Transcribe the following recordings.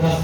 10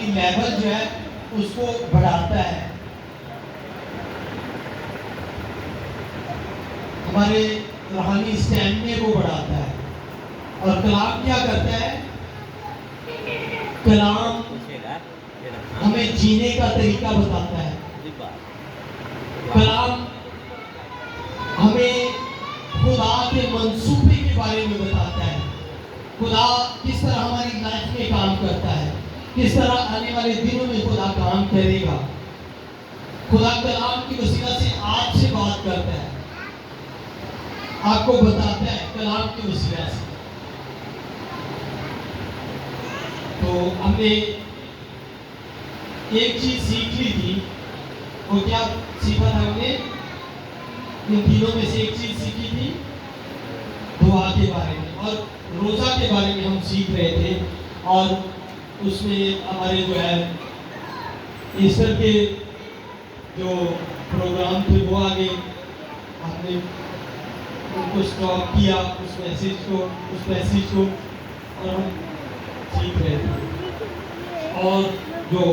روحانی لیول جو ہے اس کو بڑھاتا ہے، ہمارے روحانی اسٹیمنے کو بڑھاتا ہے۔ اور کلام کیا کرتا ہے؟ کلام ہمیں جینے کا طریقہ بتاتا ہے، کلام ہمیں خدا کے منصوبے کے بارے میں بتاتا ہے، خدا کس طرح ہماری لائف میں کام کرتا ہے، کس طرح آنے والے دنوں میں خدا کام کرے گا۔ خدا کلام کی وسیلہ سے آپ سے بات کرتا ہے، آپ کو بتاتا ہے کلام کی وسیلہ سے۔ تو ہم نے ایک چیز سیکھ لی تھی، وہ کیا سیکھا تھا ہم نے؟ ان تینوں میں سے ایک چیز سیکھی تھی دعا کے بارے میں، اور روزہ کے بارے میں ہم سیکھ رہے تھے، اور اس میں ہمارے جو ہے ایسٹر کے جو پروگرام تھے وہ آگے ہم نے ان کو اسٹاپ کیا، اس میسیج کو اور ہم سیکھ رہے تھے، اور جو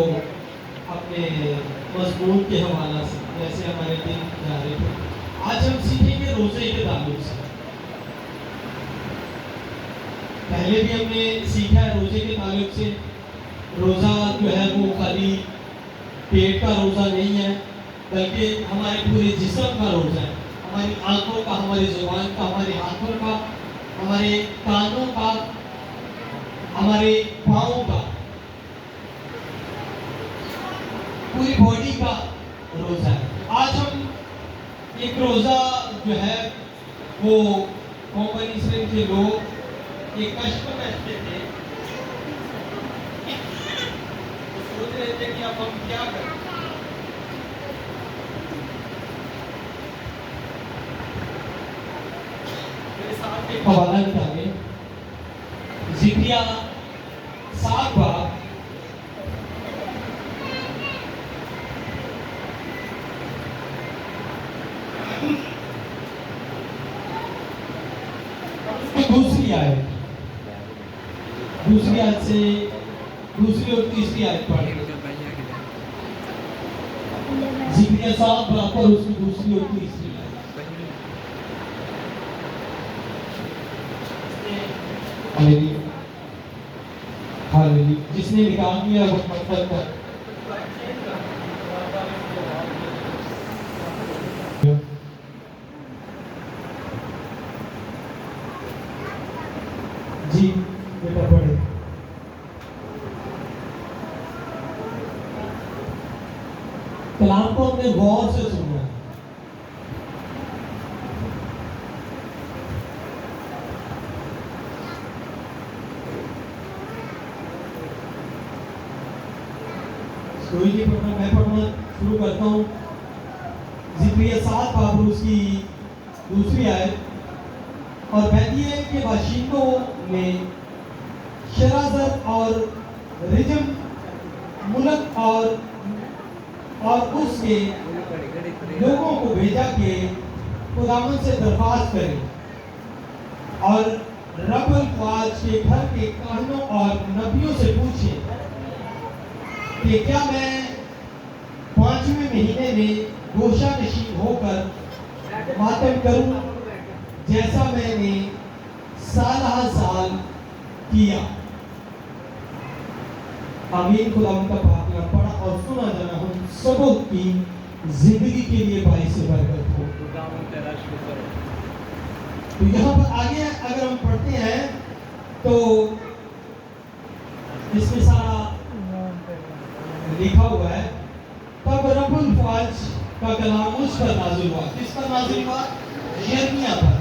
اپنے مضمون کے حوالہ سے جیسے ہمارے دن جا رہے تھے۔ آج ہم سیکھیں گے روزے کے تعلق سے۔ پہلے بھی ہم نے سیکھا ہے روزے کے تعلق سے، روزہ جو ہے وہ خالی پیٹ کا روزہ نہیں ہے، بلکہ ہمارے پورے جسم کا روزہ ہے، ہماری آنکھوں کا، ہماری زبان کا، ہمارے ہاتھوں کا، ہمارے کانوں کا، ہمارے پاؤں کا، پوری باڈی کا روزہ ہے۔ آج ہم ایک روزہ جو ہے وہ قوم اسرائیل کے لوگ ایک کشف کرتے تھے، وہ سوچ رہے تھے کہ اب ہم کیا کریں۔ میرے ساتھ ایک حوالہ نکالیں، زکریا 7 باب دوسری آیت سے دوسری اور تیسری آیت پڑھیں گے۔ زکریا 7 باب پر اس کی دوسری اور تیسری آیت۔ ہاللیلویا، جس نے نکال دیا وہ پتھر کا جی بیٹا پڑھے۔ کلام کو ہم نے غور سے سنا، کوئی نہیں پڑھنا، میں پڑھنا شروع کرتا ہوں۔ زکریا 7 باب اس کی دوسری آیت۔ اور بیتیل کے باشندوں نے شرازر اور رجم ملک اور اس کے لوگوں کو بھیجا کہ خداوند سے درخواست کریں اور رب الفاظ کے گھر کے کاہنوں اور نبیوں سے پوچھیں کہ کیا میں 5ویں مہینے میں گوشہ نشین ہو کر ماتم کروں جیسا میں نے سالہ سال کیا۔ آمین۔ خداوند کا پاک کلام پڑھا اور سنا جانا ہم سبوں کی زندگی کے لیے باعث برکت ہو۔ تو یہاں پر آگے اگر ہم پڑھتے ہیں تو اس میں سارا لکھا ہوا ہے، تب رب الفاظ کا کلام اس پر نازل ہوا۔ کس پر نازل ہوا؟ یرمیا پر،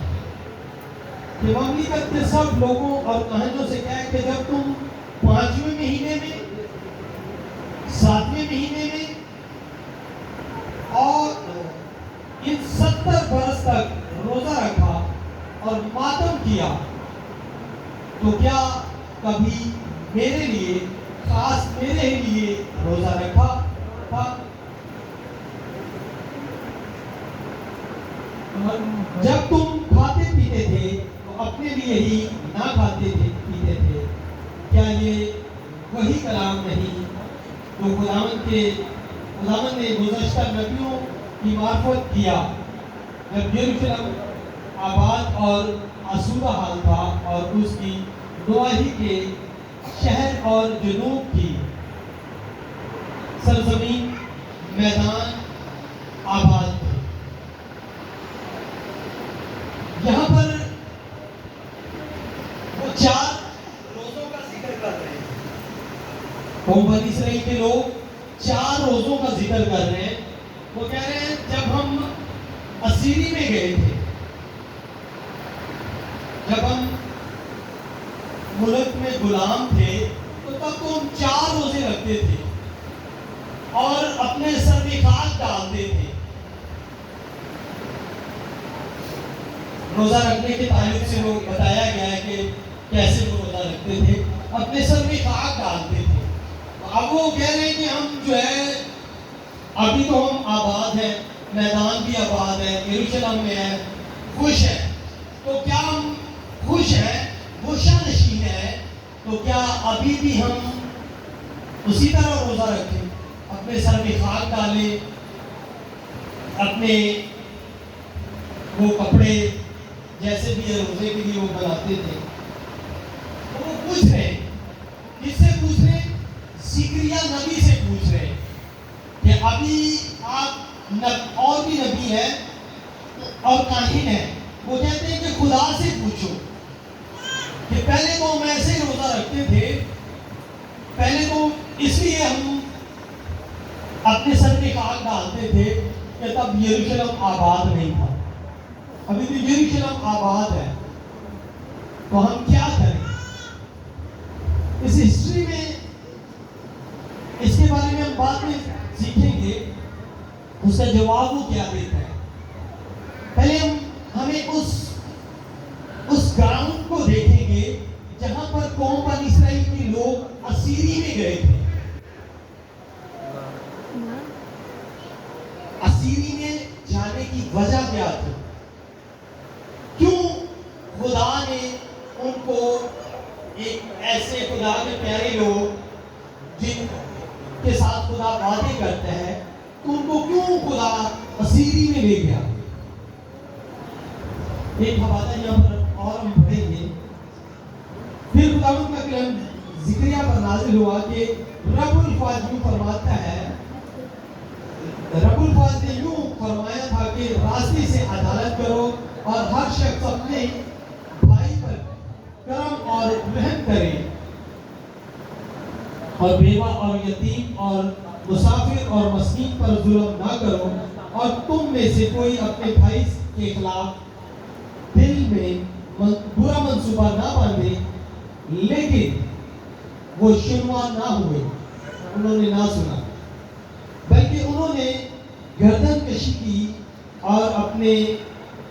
کہ مملکت کے سب لوگوں اور کہانیوں سے کہا کہ جب تم 5ویں مہینے میں، 7ویں مہینے میں اور ان 70 برس تک روزہ رکھا اور ماتم کیا تو کیا کبھی میرے لیے خاص میرے لیے روزہ رکھا تھا؟ جب تم کھاتے پیتے تھے تو اپنے لیے ہی نہ کھاتے تھے پیتے تھے، کیا یہ وہی کلام نہیں تو خداوند نے گزشتہ نبیوں کی معرفت کیا جب یروشلم آباد اور آسودہ حال تھا اور اس کی نواحی کے شہر اور جنوب کی سرزمین میدان آباد تھے. یہاں پر وہ 4 روزوں کا ذکر کر رہے ہیں. قوم بنی اسرائیل کے لوگ 4 روزوں کا ذکر کر رہے ہیں. وہ کہہ رہے ہیں جب ہم اسیری میں گئے تھے, جب ہم ملک میں غلام تھے, تو تب تو ہم 4 روزے رکھتے تھے اور اپنے سر میں خاک ڈالتے تھے. روزہ رکھنے کے تعلق سے وہ بتایا گیا ہے کہ کیسے وہ روزہ رکھتے تھے, اپنے سر میں خاک ڈالتے تھے. اب وہ کہہ رہے ہیں کہ ہم جو ہے ابھی تو ہم آباد ہیں, میدان بھی آباد ہے, یروشلم میں ہے, خوش ہیں. تو کیا ہم خوش ہیں, وہ شانشین ہے, تو کیا ابھی بھی ہم اسی طرح روزہ رکھیں, اپنے سر میں خاک ڈالیں, اپنے وہ کپڑے جیسے بھی روزے کے لیے وہ بناتے تھے. تو وہ پوچھ رہے ہیں, کس سے پوچھ رہے ہیں؟ زکریا نبی سے پوچھ رہے ہیں کہ ابھی آپ اور بھی نبی ہیں اور کاہن ہیں. وہ کہتے ہیں کہ خدا سے پوچھو کہ پہلے تو ہم ایسے روزہ رکھتے تھے, پہلے تو اس لیے ہم اپنے سر میں خاک ڈالتے تھے کہ تب یروشلم آباد نہیں تھا. ابھی تو یروشلم آباد ہے, تو ہم کیا کریں؟ اس ہسٹری میں اس کے بارے میں ہم بعد میں سیکھیں گے اس کا جواب وہ کیا دیتا ہے. پہلے ہمیں اس گراؤنڈ کو دیکھیں گے جہاں پر قوم بنی اسرائیل کے لوگ اسیری میں گئے تھے. اسیری میں جانے کی وجہ کیا تھی؟ کیوں خدا نے ان کو, ایک ایسے خدا کے پیارے لوگ جن کے ساتھ خدا وعدے کرتا ہے, تو ان کو کیوں خدا اسیری میں لے گیا؟ ایک حوالہ یہاں پر اور ہم پڑھیں گے. پھر خداوند کا کلام زکریا پر نازل ہوا کہ رب الفاظ یوں فرماتا ہے, رب الفاظ نے یوں فرمایا تھا کہ راستے سے عدالت کرو اور ہر شخص اپنے بھائی پر کرم اور رحم کرے, اور بیوہ اور یتیم اور مسافر اور مسکین پر ظلم نہ کرو, اور تم میں سے کوئی اپنے بھائی کے خلاف دل میں برا منصوبہ نہ باندھے. لیکن وہ شنوا نہ ہوئے, انہوں نے نہ سنا, بلکہ انہوں نے گردن کشی کی اور اپنے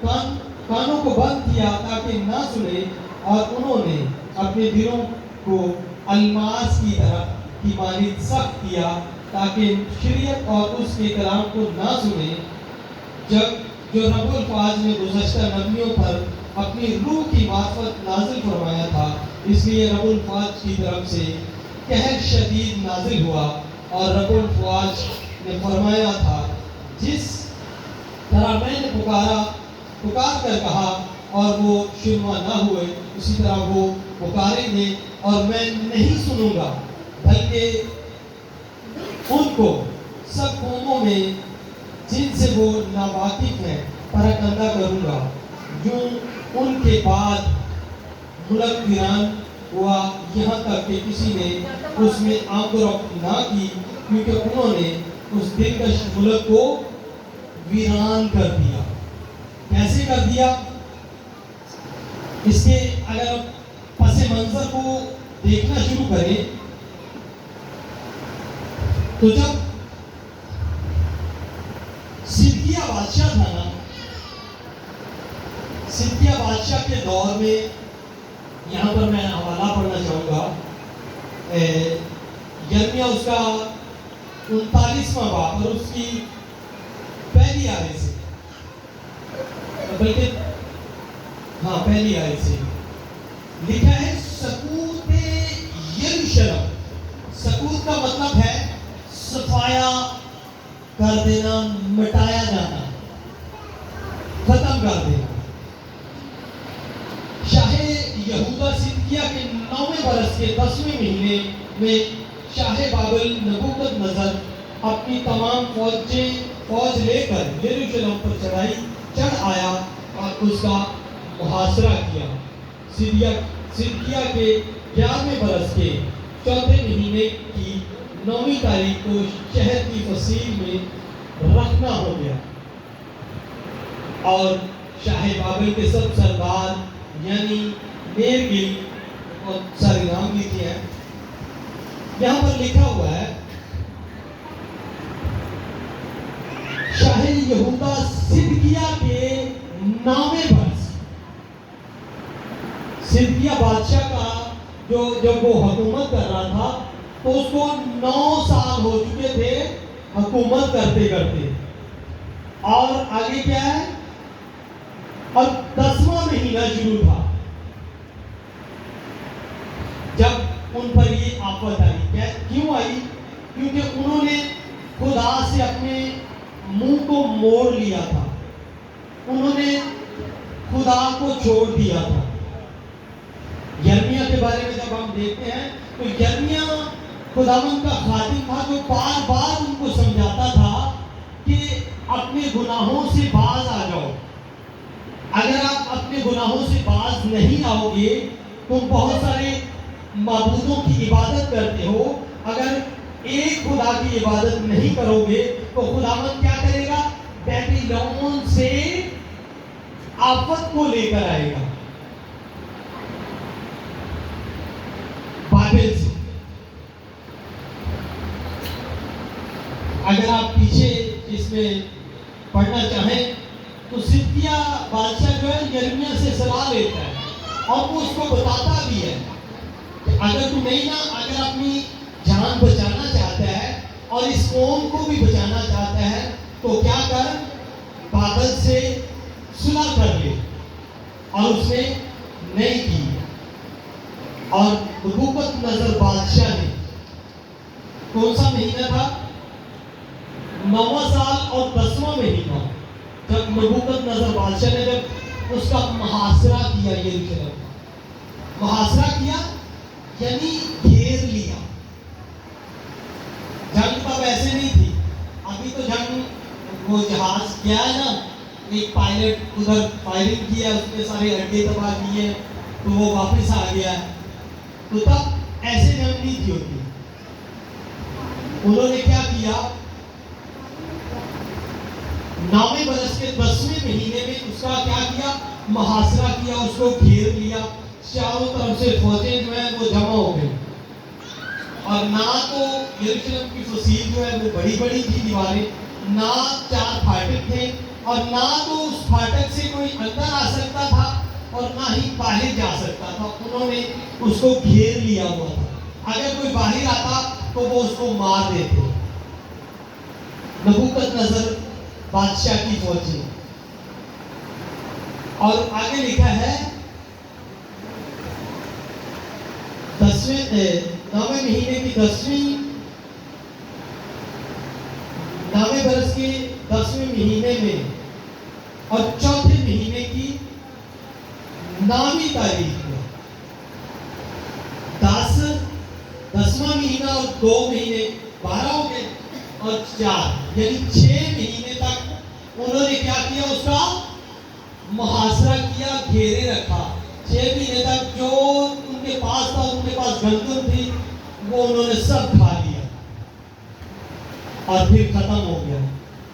کانوں کو بند کیا تاکہ نہ سنے, اور انہوں نے اپنے دلوں کو الماس کی طرح کی مانند سخت کیا تاکہ شریعت اور اس کے کلام کو نہ سنے. جب جو رب الفاظ نے گزشتہ نبیوں پر اپنی روح کی معرفت نازل فرمایا تھا, اس لیے رب الفاظ کی طرف سے قہر شدید نازل ہوا, اور رب الفاظ نے فرمایا تھا جس طرح میں نے پکار کر کہا اور وہ شنوا نہ ہوئے, اسی طرح وہ پکاریں گے اور میں نہیں سنوں گا, بلکہ ان کو سب قوموں میں جن سے وہ ناواقف ہیں پراکندا کروں گا. جو ان کے بعد ملک ویران ہوا, یہاں تک کہ کسی نے اس میں آمد و رفت نہ کی, کیونکہ انہوں نے اس دلکش ملک کو ویران کر دیا. کیسے کر دیا؟ اس کے اگر پس منظر کو دیکھنا شروع کریں تو جب صدقیہ بادشاہ تھا نا, صدقیہ بادشاہ کے دور میں, یہاں پر میں حوالہ پڑھنا چاہوں گا, یرمیہ اس کا 39واں باب اور اس کی پہلی آیت سے, بلکہ پہلی آیت سے لکھا ہے سقوط یروشلم. سقوط کا مطلب ہے کر دینا، مٹایا جانا، ختم کر دینا۔ شاہ یہودا صدقیہ کے 9ویں برس کے 10ویں مہینے میں شاہ بابل نبوکد نظر اپنی تمام فوج لے کر یروشلم پر چڑھ آیا اور اس کا محاصرہ کیا۔ صدقیہ کے 11ویں برس کے 4تھے مہینے کی 9ویں تاریخ کو شہر کی فصیل میں رکھنا ہو گیا، اور شاہ بابل کے سب سردار یعنی نیرگل، بہت سارے نام لکھے ہیں، یہاں پر لکھا ہوا ہے شاہ یہودا صدقیہ کے 9ویں برس، صدقیہ بادشاہ کا جب وہ حکومت کر رہا تھا تو اس کو 9 سال ہو چکے تھے حکومت کرتے کرتے، اور آگے کیا ہے، اور 10واں مہینہ شروع تھا جب ان پر یہ آفت آئی۔ کیوں آئی؟ کیونکہ انہوں نے خدا سے اپنے منہ کو موڑ لیا تھا، انہوں نے خدا کو چھوڑ دیا تھا۔ یرمیہ کے بارے میں جب ہم دیکھتے ہیں تو یرمیہ خداوند کا خادم تھا جو بار بار ان کو سمجھاتا تھا کہ اپنے گناہوں سے باز آ جاؤ۔ اگر آپ اپنے گناہوں سے باز نہیں آؤ گے، تم بہت سارے معبودوں کی عبادت کرتے ہو، اگر ایک خدا کی عبادت نہیں کرو گے تو خداوند کیا کرے گا؟ بیبیلون سے آفت کو لے کر آئے گا، بابل سے۔ اگر آپ پیچھے اس میں پڑھنا چاہیں تو صدقیہ بادشاہ جو ہے یرمیہ سے صلاح لیتا ہے، اور وہ اس کو بتاتا بھی ہے کہ اگر تو نہیں نا، اگر اپنی جان بچانا چاہتا ہے اور اس قوم کو بھی بچانا چاہتا ہے تو کیا کر، بابل سے صلح کر لے، اور اس نے نہیں کی۔ اور نبوکد نظر بادشاہ نے، کون سا مہینہ تھا؟ 9واں سال اور 10واں مہینہ، جب نبوکد نظر بادشاہ نے جب اس کا محاصرہ کیا، یروشلم کا محاصرہ کیا یعنی گھیر لیا۔ جنگ تب ایسے نہیں تھی، ابھی تو جنگ وہ جہاز کیا ہے نا، ایک پائلٹ ادھر فائرنگ کیا، اس کے سارے اڈے تباہ کیے تو وہ واپس آ گیا ہے، تو تب ایسے جنگ نہیں تھی ہوتی۔ انہوں نے کیا کیا، 9ویں برس کے 10ویں مہینے میں اس کا کیا کیا، محاصرہ کیا، اس کو گھیر لیا، چاروں طرف سے فوجیں جو ہیں وہ جمع ہو گئی، اور نہ تو یروشلم کی فصیل جو ہے وہ بڑی بڑی تھی دیواریں، نہ 4 پھاٹک تھے، اور نہ تو اس پھاٹک سے کوئی اندر آ سکتا تھا اور نہ ہی باہر جا سکتا تھا۔ انہوں نے اس کو گھیر لیا ہوا تھا، اگر کوئی باہر آتا تو وہ اس کو مار دیتے۔ نبوکد نظر بادشاہ کی فوجیں، اور آگے لکھا ہے 9ویں مہینے کی 9ویں برس کے 10ویں مہینے میں اور 4تھے مہینے کی 9ویں تاریخ میں، 10واں مہینہ اور 2 مہینے 12 ہو گئے، اور 4 یعنی 6 مہینے تک انہوں نے کیا کیا، اس کا محاصرہ کیا، گھیرے رکھا۔ 6 مہینے تک جو ان کے پاس تھا، ان کے پاس گندم تھی، وہ انہوں نے سب کھا لیا اور پھر ختم ہو گیا۔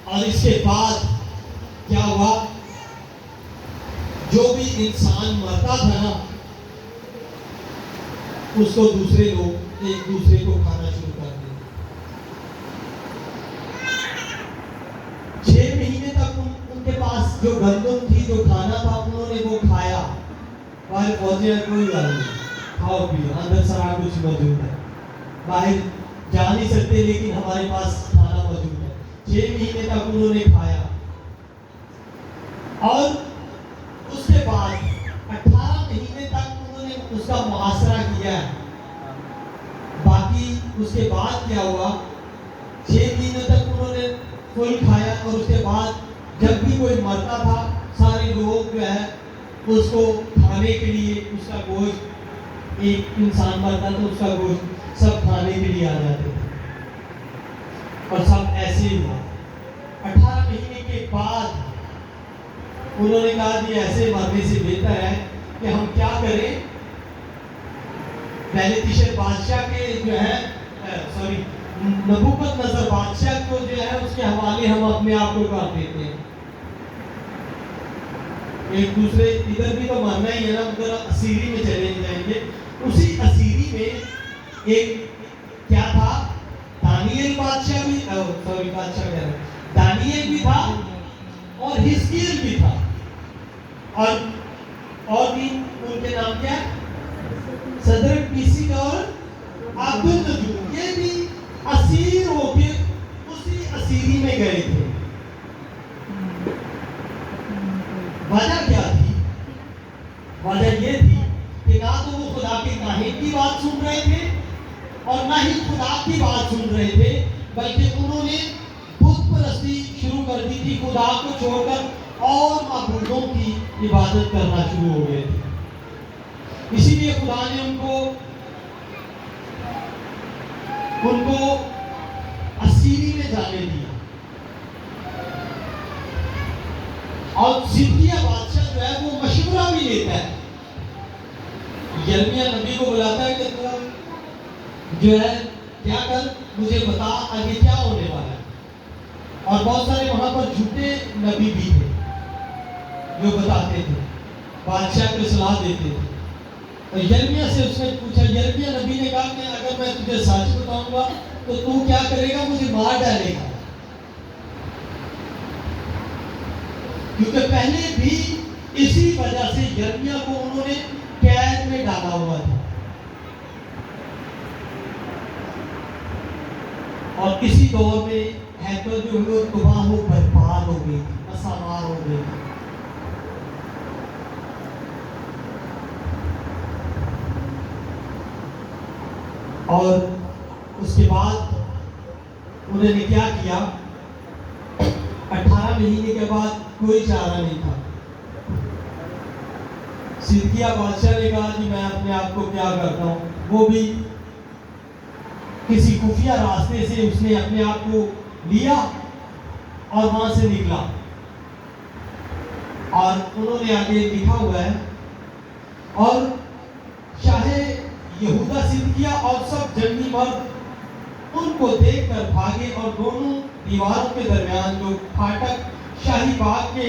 اور اس کے بعد کیا ہوا، جو بھی انسان مرتا تھا نا، اس کو دوسرے لوگ ایک دوسرے کو کھانا شروع کر دیا۔ 6 مہینے تک ان کے پاس جو گندم تھی، جو کھانا تھا، انہوں نے وہ کھایا۔ باہر فوجیں کوئی بات نہیں، کھاؤ پیو، اندر سارا کچھ موجود ہے، باہر جا نہیں سکتے لیکن ہمارے پاس کھانا موجود ہے۔ 6 مہینے تک انہوں نے کھایا، اور اس کے بعد 18 مہینے تک انہوں نے اس کا محاصرہ کیا ہے۔ باقی اس کے بعد کیا ہوا، 6 مہینے تک انہوں نے فل کھایا، اور اس کے بعد جب بھی کوئی مرتا تھا سارے لوگ جو ہے اس کو کھانے کے لیے، اس کا گوشت، ایک انسان مرتا تو اس کا گوشت سب کھانے کے لیے آ جاتے تھے، اور سب ایسے ہی ہوا۔ 18 مہینے کے بعد انہوں نے کہا کہ ایسے مرنے سے بہتر ہے کہ ہم کیا کریں، بیلتشر بادشاہ کے جو ہے نبوکدنضر بادشاہ کو جو ہے اس کے حوالے ہم اپنے آپ کو کر دیتے ہیں۔ ایک دوسرے ادھر بھی تو ماننا ہی ہے نا، مگر اسیری میں چلے جائیں گے۔ اسی اسیری میں ایک کیا تھا، دانیل بادشاہ بھی، بادشاہ کہہ رہا ہے، دانیل بھی تھا اور حزقیل بھی تھا، اور بھی ان کے نام کیا ہے، صدرک، میشک اور عبدالنجور، یہ بھی اسیر ہو کے اسی اسیری میں گئے تھے۔ وجہ کیا تھی؟ وجہ یہ تھی کہ نہ تو وہ خدا کے کاہن کی بات سن رہے تھے اور نہ ہی خدا کی بات سن رہے تھے، بلکہ انہوں نے بت پرستی شروع کر دی تھی، خدا کو چھوڑ کر اور معبودوں کی عبادت کرنا شروع ہو گئے تھے۔ اسی لیے خدا نے ان کو اسیری میں جانے دیا، اور صدقیہ بادشاہ جو ہے وہ مشورہ بھی لیتا ہے، یرمیہ نبی کو بلاتا ہے کہ تو جو ہے کیا کر، مجھے بتا آگے کیا ہونے والا ہے۔ اور بہت سارے وہاں پر جھوٹے نبی بھی تھے جو بتاتے تھے، بادشاہ کو صلاح دیتے تھے۔ اور یرمیہ سے اس نے پوچھا، یرمیہ نبی نے کہا کہ اگر میں تجھے سچ بتاؤں گا تو کیا کرے گا، مجھے مار ڈالے گا، کیونکہ پہلے بھی اسی وجہ سے یرمیہ کو انہوں نے قید میں ڈالا ہوا تھا، اور اسی دور میں ہیکل جو ہوئے تباہ و برباد ہو گئی، مسامار ہو گئی۔ اور اس کے بعد انہوں نے کیا کیا، 18 مہینے کے بعد کوئی چارہ نہیں تھا۔ صدقیہ بادشاہ نے کہا کہ میں اپنے آپ کو کیا کرتا ہوں، وہ بھی کسی خفیہ راستے سے اس نے اپنے آپ کو لیا اور وہاں سے نکلا، اور انہوں نے آگے لکھا ہوا ہے، اور شاہ یہودا صدقیہ اور سب جنگی مرد ان کو دیکھ کر بھاگے، اور دونوں دیواروں کے درمیان جو پھاٹک شاہی باغ کے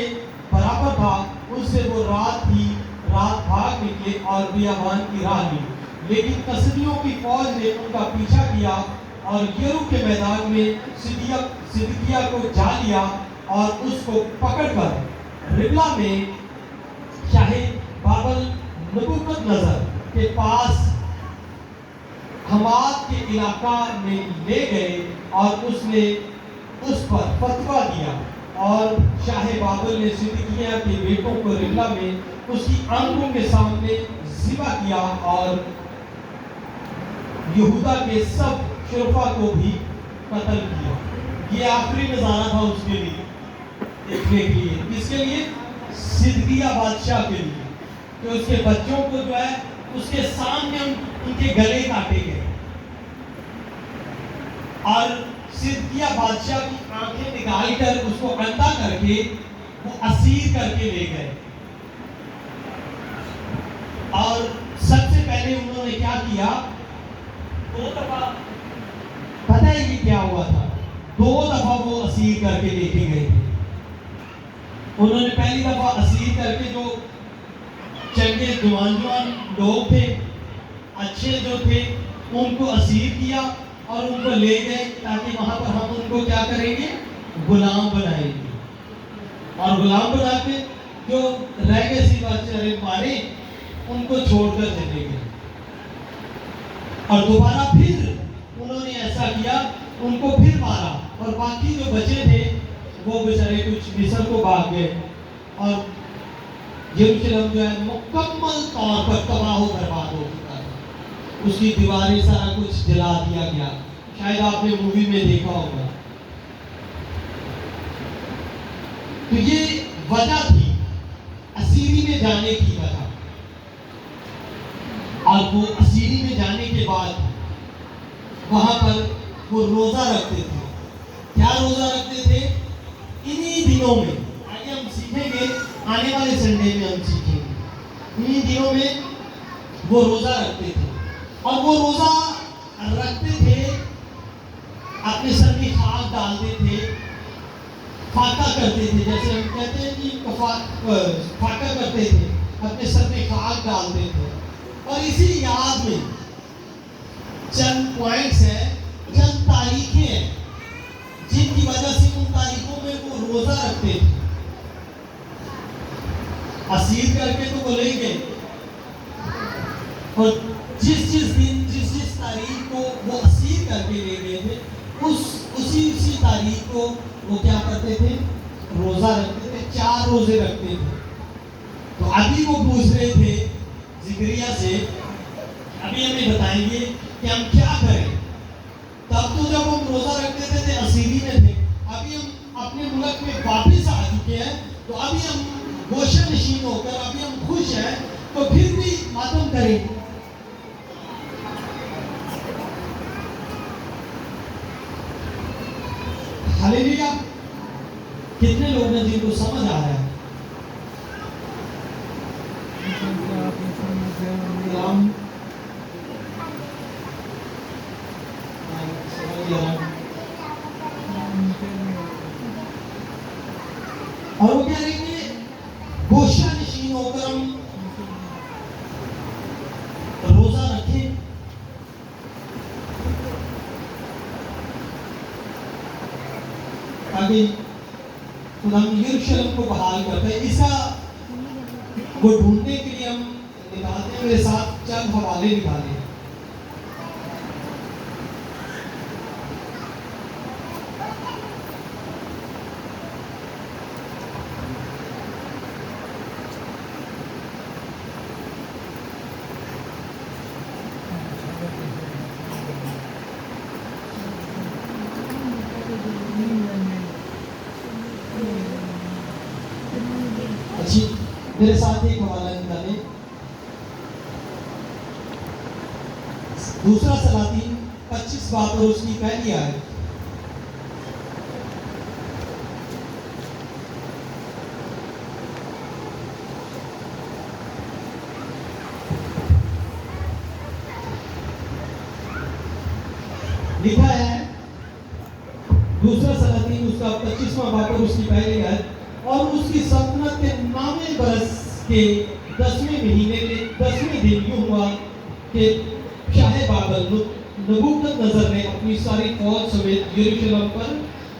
برابر تھا اس سے وہ رات بھاگ نکلے اور بیابان کی راہ لی، لیکن کسدیوں کی فوج نے ان کا پیچھا کیا اور یرو کے میدان میں صدقیہ کو جا لیا، اور اس کو پکڑ کر ربلا میں شاہ بابل نبوکدنضر کے پاس حماد کے علاقہ میں لے گئے، اور اس نے اس پر فتویٰ دیا، اور شاہ بابل نے صدقیہ کے بیٹوں کو ربلا میں اس کی آنکھوں کے سامنے ذبح کیا، اور یہودا کے سب شرفا کو بھی قتل کیا۔ یہ آخری نظارہ تھا اس کے لیے، دیکھنے کے لیے، کس کے لیے، صدقیہ بادشاہ کے لیے، کہ اس کے بچوں کو جو ہے اس کے سامنے ان کے گلے کاٹے گئے، اور صدقیہ بادشاہ کی آنکھیں نکال کر اس کو اندھا کر کے وہ اسیر کر کے لے گئے۔ اور سب سے پہلے انہوں نے کیا کیا، 2 دفعہ، پتہ ہے یہ کیا ہوا تھا، 2 دفعہ وہ اسیر کر کے لے کے گئے تھے۔ انہوں نے پہلی دفعہ اسیر کر کے جو چنگے جوان لوگ تھے، اچھے جو تھے، ان کو اسیر کیا اور ان کو لے گئے، تاکہ وہاں پر ہم ان کو کیا کریں گے، غلام بنائیں گے، اور غلام بنا کے جو رہ گئے سیوا چرے مارے ان کو چھوڑ کر چلے گئے۔ اور دوبارہ پھر انہوں نے ایسا کیا، ان کو پھر مارا، اور باقی جو بچے تھے وہ بیچارے کچھ مصر کو بھاگ گئے، اور یروشلم جو ہے مکمل طور پر تباہ و برباد ہو چکا تھا، اس کی دیواریں سارا کچھ جلا دیا گیا، شاید آپ نے مووی میں دیکھا ہوگا۔ تو یہ وجہ تھی اسیری میں جانے کی وجہ. اور وہ اسیری میں جانے کے بعد وہاں پر وہ روزہ رکھتے تھے. کیا روزہ رکھتے تھے؟ انہی دنوں میں آگے ہم سیکھیں گے، آنے والے سنڈے میں ہم سیکھیں گے. انہی دنوں میں وہ روزہ رکھتے تھے، اور وہ روزہ رکھتے تھے، اپنے سر میں خاک ڈالتے تھے، فاقہ کرتے تھے. جیسے ہم کہتے ہیں کہ فاقہ کرتے تھے، اپنے سر میں خاک ڈالتے تھے. اور اسی یاد میں چند پوائنٹس ہیں، چند تاریخیں ہیں جن کی وجہ سے ان تاریخوں میں وہ روزہ رکھتے تھے. اسیر کر کے تو وہ لے گئے، اور جس دن جس تاریخ کو وہ اسیر کر کے لے گئے تھے، اسی تاریخ کو وہ کیا کرتے تھے؟ روزہ رکھتے تھے. 4 روزے رکھتے تھے. تو ابھی وہ پوچھ رہے تھے زکریا سے، ابھی ہمیں بتائیں گے کہ ہم کیا کریں. تب تو جب ہم روزہ رکھتے تھے اسیری میں تھے، ابھی ہم اپنے ملک میں واپس آ چکے ہیں، تو ابھی ہم گوشہ نشین ہو کر ابھی ہم خوش ہیں، تو پھر بھی ماتم کریں. ہاللیلویا. کتنے لوگ ہیں جن کو سمجھ آ رہا ہے؟ اور وہ کہہ رہے ہیں کہ گوشہ نشین ہو کر ہم روزہ رکھیں. تاکہ ہم یروشلم کو بحال کرتے ہیں. اس کا وہ ڈھونڈنے کے لیے ہم نکالتے ہیں. میرے ساتھ چند حوالے نکالے. میرے ساتھ ایک حوالہ نکالیں. دوسرا سلاطین 25 باب اور اس کی پہلی آیت. لکھا ہے دوسرا سلاطین اس کا 25واں باب اور اس کی پہلی آیت. اور اس کی سلطنت کے 9ویں برس کے 10ویں مہینے کے 10ویں دن یوں ہوا کہ شاہ بابل نبوکت نظر نے اپنی ساری فوج سمیت یروشلم پر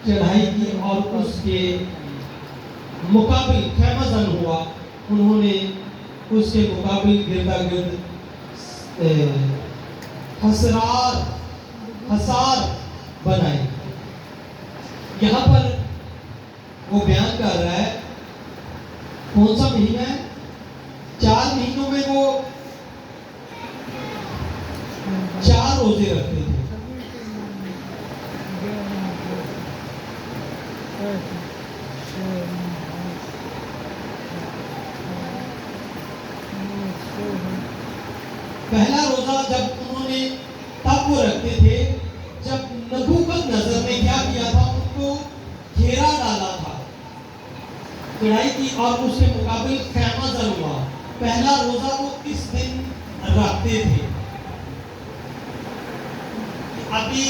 چڑھائی کی اور اس کے مقابل خیمہ زن ہوا. انہوں نے اس کے مقابل گردا گرد حصار بنائے. یہاں پر وہ بیان کر رہا ہے کون سا مہینہ ہے؟ 4 مہینوں میں وہ 4 روزے رکھتے تھے. پہلا روزہ جب انہوں نے تب وہ رکھتے تھے جب نبوکت نظر نے کیا کیا تھا؟ ان کو گھیرا ڈالا تھا، چڑھائی کی اور اس کے مقابل خیمہ زن ہوا. پہلا روزہ وہ اس دن رکھتے تھے. ابھی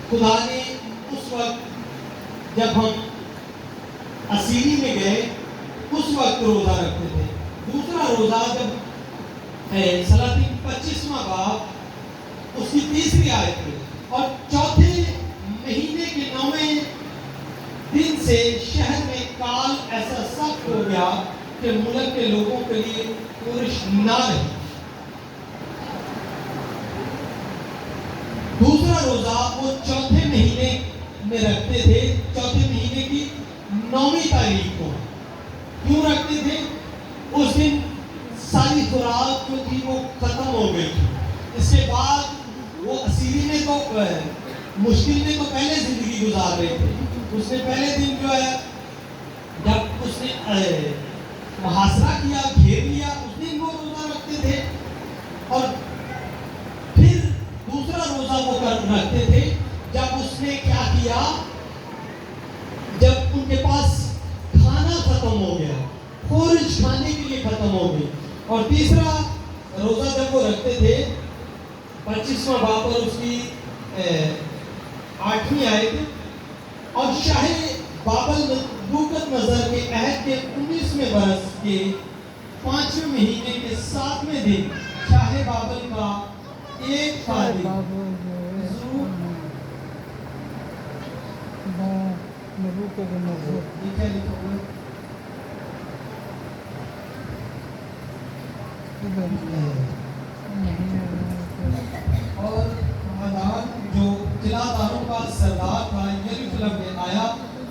خدا نے اس وقت جب ہم اسیری میں گئے اس وقت روزہ رکھتے تھے. دوسرا روزہ جب سلاطین 25واں باب اس کی 3ری آیت میں، اور چوتھے مہینے کے 9ویں دن سے شہر میں کال ایسا سخت ہو گیا کہ ملک کے لوگوں کے لیے پورش نہ رہی. دوسرا روزہ وہ چوتھے مہینے میں رکھتے تھے، چوتھے مہینے کی 9ویں تاریخ کو. کیوں رکھتے تھے؟ اس دن ساری خوراک جو تھی وہ ختم ہو گئی تھی. اس کے بعد وہ اسیری میں تو مشکل میں تو پہلے زندگی گزار رہے تھے. اس نے پہلے دن جو ہے جب اس نے محاصرہ کیا، گھیر لیا، اس دن وہ روزہ رکھتے تھے، اور پھر دوسرا روزہ وہ رکھتے تھے جب اس نے کیا کیا، جب ان کے پاس کھانا ختم ہو گیا، خورج کھانے کے لیے ختم ہو گئی. اور تیسرا روزہ جب وہ رکھتے تھے 25واں باب اور اس کی 8ویں آیت، اور شاہ بابل نبوکت نظر کے عہد کے 19ویں برس کے 5ویں مہینے کے 7ویں دن شاہ بابل کا ایک خادم اور جو جلاداروں کا سردار تھا یروشلم میں آیا،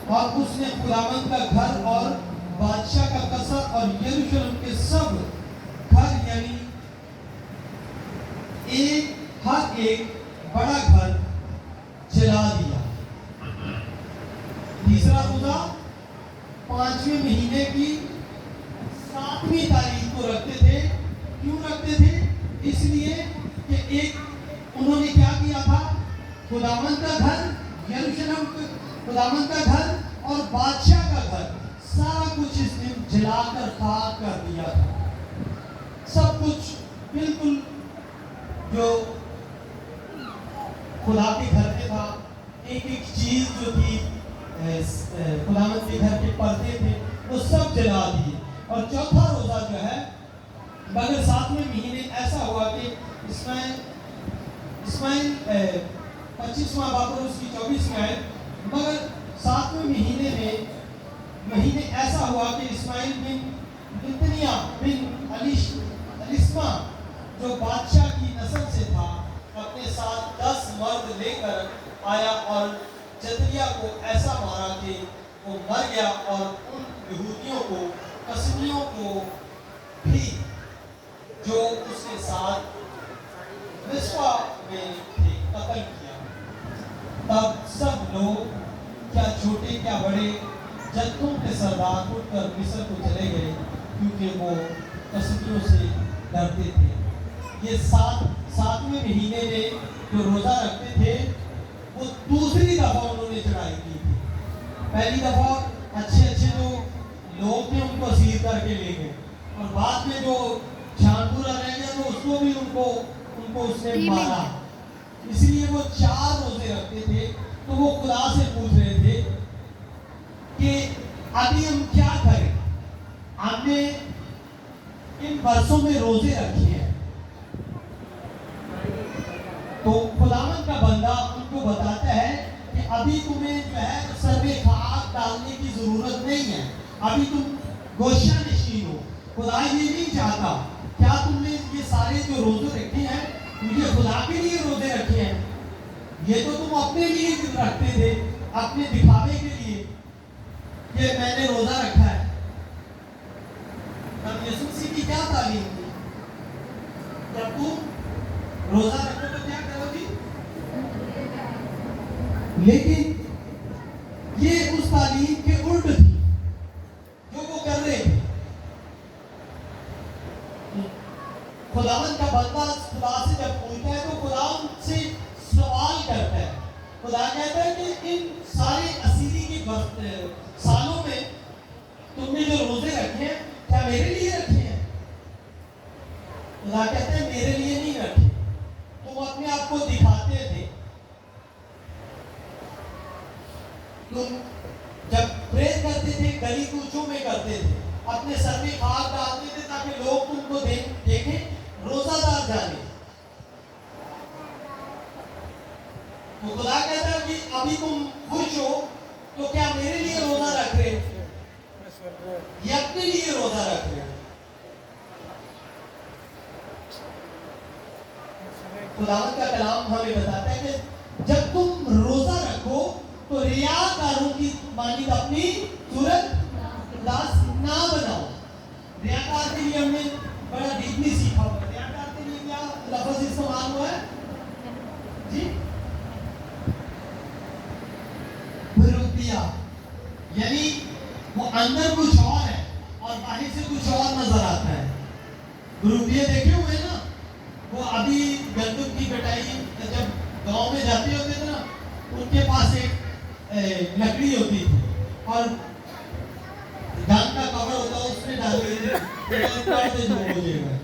اور اس نے خداوند کا گھر اور بادشاہ کا قصر اور یروشلم کے سب گھر، یعنی ہر ایک بڑا گھر جلا دیا. تیسرا روزہ 5ویں مہینے کی 7ویں تاریخ کو رکھتے تھے. کیوں رکھتے تھے؟ اس لیے کہ ایک انہوں نے کیا کیا تھا، خداوند کا گھر، یروشلم خداوند کا گھر اور بادشاہ کا گھر سارا کچھ اس دن جلا کر خاک کر دیا تھا. سب کچھ بالکل جو خدا کے گھر میں تھا، ایک ایک چیز جو تھی، خداوند کے گھر کے پردے تھے، وہ سب جلا دیے. اور چوتھا روزہ جو ہے، مگر 7ویں مہینے ایسا ہوا کہ اسماعیل 25واں باب اور اس کی 24ویں آیت، مگر 7ویں مہینے ایسا ہوا کہ اسماعیل بن بنتنیا بن الیشما جو بادشاہ کی نسل سے تھا، اپنے ساتھ 10 مرد لے کر آیا اور جتریا کو ایسا مارا کہ وہ مر گیا، اور ان یہودیوں کو، قسمیوں کو بھی جو اس کے ساتھ مصفا میں تھے قتل کیا. تب سب لوگ، کیا چھوٹے کیا بڑے، جتوں کے سردار اٹھ کر مصر کو چلے گئے، کیونکہ وہ قسمیوں سے ڈرتے تھے. یہ 7ویں مہینے میں جو روزہ رکھتے تھے، وہ دوسری دفعہ انہوں نے چڑھائی کی تھی. پہلی دفعہ اچھے جو لوگ تھے ان کو اسیر کر کے لے گئے، اور بعد میں جو چھانپورا رہ گیا تو اس کو بھی ان کو اس نے مارا. اس لیے وہ 4 روزے رکھتے تھے. تو وہ خدا سے پوچھ رہے تھے کہ ابھی ہم کیا کریں، ہم نے ان برسوں میں روزے رکھے ہیں. تو خداوند کا بندہ ان کو بتاتا ہے کہ ابھی تمہیں جو ہے سر میں خاک ڈالنے کی ضرورت نہیں ہے، ابھی تم گوشہ نشین ہو. خدا یہ نہیں چاہتا. کیا تم نے یہ سارے جو روزے رکھے ہیں، یہ خدا کے لیے روزے رکھے ہیں؟ یہ تو تم اپنے لیے رکھتے تھے، اپنے دکھاوے کے لیے کہ میں نے روزہ رکھا ہے. تب یسوع مسیح کی کیا تعلیم تھی؟ جب تم روزہ رکھو تو کیا کرو گی؟ لیکن یہ اس تعلیم کے الٹ تھی جو وہ کر رہے تھے. خداوند کا بندہ خدا سے جب پوچھتا ہے تو خدا ان سے سوال کرتا ہے. خدا کہتا ہے کہ ان سارے اسیری کی سالوں میں تم نے جو روزے رکھے ہیں، کیا میرے لیے رکھے ہیں؟ خدا کہتا ہے میرے لیے نہیں رکھے، تم اپنے آپ کو دکھاتے تھے. تم جب پریز کرتے تھے گلی کوچوں میں کرتے تھے، اپنے سر میں خاک ڈالتے تھے تاکہ لوگ تم کو دیکھیں، روزہ دار جانے. تو خدا کہتا ہے کہ ابھی تم خوش ہو تو کیا میرے لیے روزہ رکھ رہے یا اپنے لیے روزہ رکھ رہے؟ خداوند کا کلام ہمیں بتاتا ہے کہ جب تم روزہ رکھو تو ریاکاروں کی مانند اپنی صورت نہ بناؤ. ریاکار کے لیے ہم نے بڑا ڈیپلی سیکھا ہوا ہے. ریاکار کے لیے کیا لفظ استعمال ہوا ہے جی؟ بھروپیا، یعنی وہ اندر کچھ اور ہے اور باہر سے کچھ اور نظر آتا ہے. گروپیے دیکھے ہوئے نا, وہ ابھی گندم کی کٹائی جب گاؤں میں جاتے ہوتے تھے نا, ان کے پاس ایک لکڑی ہوتی تھی اور گن کا کور ہوتا ہے, اس میں ڈال جو ہو جائے گا.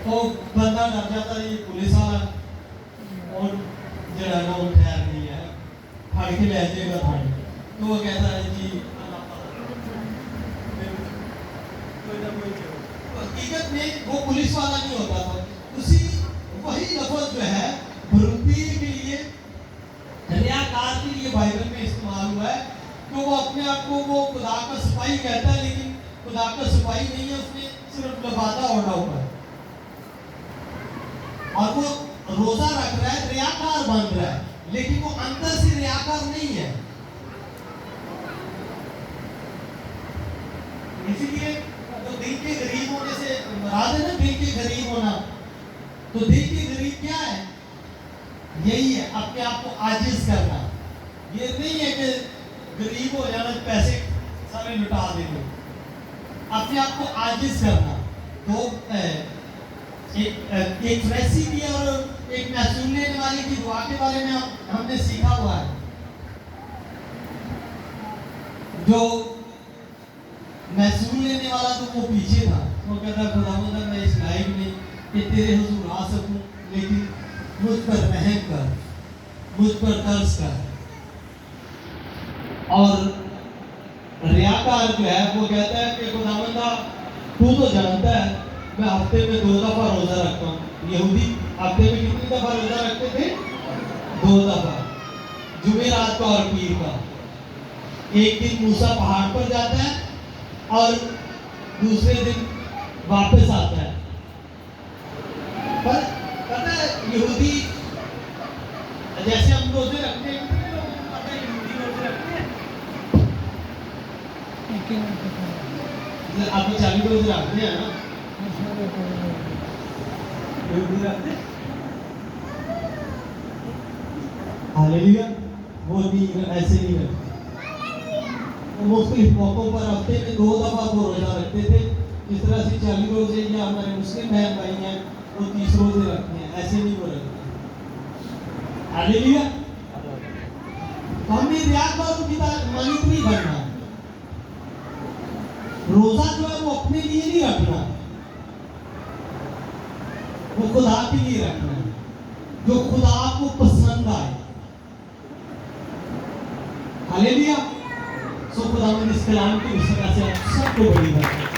وہ بندہ ڈر جاتا ہے, یہ پولیس والا اور جڑا نا وہ ٹھہر نہیں ہے, پھاڑ کے لے جائے گا تھانے. تو وہ کہتا ہے جی حقیقت میں وہ پولیس والا نہیں ہوتا تھا. اسی وہی لفظ جو ہے بروپی کے لیے, ریاکار کے لیے بائبل میں استعمال ہوا ہے. تو وہ اپنے آپ کو وہ خدا کا سپاہی کہتا ہے, لیکن خدا کا سپاہی نہیں ہے, اس نے صرف لبادہ اوڑھا ہوا ہے اور وہ روزہ رکھ رہا ہے, ریاکار بن رہا ہے, لیکن وہ اندر سے ریاکار نہیں ہے. اسی لیے تو دل کے غریب ہونے سے مراد ہے نا, دل کے غریب ہونا. تو دل کے غریب کیا ہے؟ یہی ہے اپنے آپ کو عاجز کرنا. یہ نہیں ہے کہ غریب ہو جانا, پیسے سارے لٹا دیں گے. اپنے آپ کو عاجز کرنا. تو ایک فریسی کی اور ایک محصول لینے والے کی دعا کے بارے میں ہم نے سیکھا ہوا ہے. جو محصول لینے والا تو وہ پیچھے تھا, وہ کہتا خداوند میں اس لائق نہیں کہ تیرے حضور آ سکوں, لیکن مجھ پر رحم کر, مجھ پر ترس کر. اور ریاکار جو ہے وہ کہتا ہے کہ خداوند تو جانتا ہے میں ہفتے میں 2 دفعہ روزہ رکھتا ہوں. یہودی ہفتے میں کتنی دفعہ روزہ رکھتے تھے؟ 2 دفعہ, جمعرات کا اور پیر کا. ایک دن موسیٰ پہاڑ پر جاتا ہے اور دوسرے دن واپس آتا ہے. پر پتہ ہے یہودی جیسے ہم روزے رکھتے ہیں, پتہ ہے یہودی روزے رکھتے ہیں, آپ 40 روزے رکھتے ہیں نا, یہودی رکھتے ہیں. ہاللیلویا. وہ نہیں, ایسے نہیں رکھتے. مختلف موقعوں پر ہفتے میں 2 دفعہ وہ روزہ رکھتے تھے. اس طرح سے 40 روزے یا ہمارے مسلم بہن بھائی ہیں وہ 30 روزے رکھتے ہیں, ایسے نہیں وہ رکھتے. ہاللیلویا. ہم نے ریاکاروں کی مانند نہیں بننا. روزہ جو ہے وہ اپنے لیے نہیں رکھنا, وہ خدا کے لیے رکھنا ہے, جو خدا کو پسند آئے. ہاللیلویا. سو خدا اس کلام کی اس طرح سے سب کو بڑی بات ہے.